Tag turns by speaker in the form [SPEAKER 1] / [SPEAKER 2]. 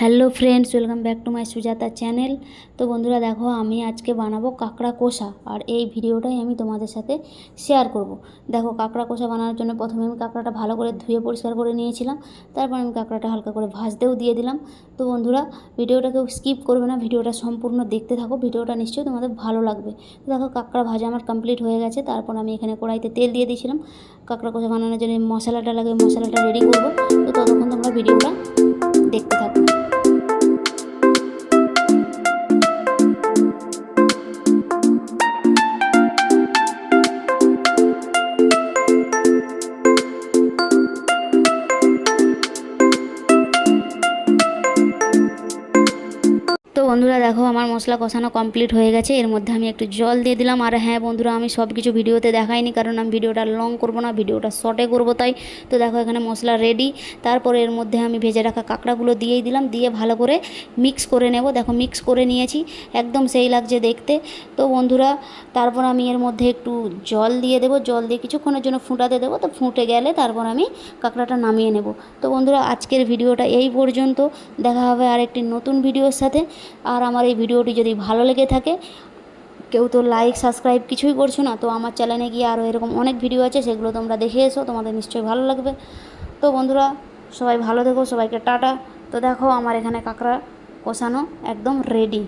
[SPEAKER 1] Hello friends, welcome back to my Sujata channel. তো বন্ধুরা দেখো, আমি আজকে বানাবো কাঁকড়া কষা, আর এই ভিডিওটাই আমি তোমাদের সাথে শেয়ার করব। দেখো, কাঁকড়া কষা বানানোর জন্য প্রথমে আমি কাঁকড়াটা ভালো করে ধুয়ে পরিষ্কার করে নিয়েছিলাম। তারপর আমি কাঁকড়াটা হালকা করে ভাজতেও দিয়ে দিলাম। তো বন্ধুরা, ভিডিওটাকেও স্কিপ করবে না, ভিডিওটা সম্পূর্ণ দেখতে থাকো, ভিডিওটা নিশ্চয়ই তোমাদের ভালো লাগবে। তো দেখো, কাঁকড়া ভাজা আমার কমপ্লিট হয়ে গেছে। তারপর আমি এখানে কড়াইতে তেল দিয়ে দিয়েছিলাম। কাঁকড়া কষা বানানোর জন্য মশলাটা লাগে, মশলাটা রেডি করবো। তো ততক্ষণ তোমরা ভিডিওটা দেখতে থাকো। তো বন্ধুরা দেখো, আমার মশলা কষানো কমপ্লিট হয়ে গেছে। এর মধ্যে আমি একটু জল দিয়ে দিলাম। আর হ্যাঁ বন্ধুরা, আমি সব কিছু ভিডিওতে দেখাইনি, কারণ আমি ভিডিওটা লং করব না, ভিডিওটা শর্টে করব তাই। তো দেখো, এখানে মশলা রেডি। তারপরে এর মধ্যে আমি ভেজে রাখা কাঁকড়াগুলো দিয়েই দিলাম, দিয়ে ভালো করে মিক্স করে নেব। দেখো, মিক্স করে নিয়েছি, একদম সেই লাগছে দেখতে। তো বন্ধুরা, তারপর আমি এর মধ্যে একটু জল দিয়ে দেবো, জল দিয়ে কিছুক্ষণের জন্য ফুটাতে দেবো। তো ফুটে গেলে তারপর আমি কাঁকড়াটা নামিয়ে নেব। তো বন্ধুরা, আজকের ভিডিওটা এই পর্যন্ত। দেখা হবে আর একটি নতুন ভিডিওর সাথে। আর আমার এই ভিডিওটি যদি ভালো লেগে থাকে, কেউ তো লাইক সাবস্ক্রাইব কিছুই করছো না, তো আমার চ্যানেলে গিয়ে আরও এরকম অনেক ভিডিও আছে, সেগুলো তোমরা দেখে এসো, তোমাদের নিশ্চয়ই ভালো লাগবে। তো বন্ধুরা, সবাই ভালো থেকো, সবাইকে টাটা। তো দেখো, আমার এখানে কাঁকড়া কষানো একদম রেডি।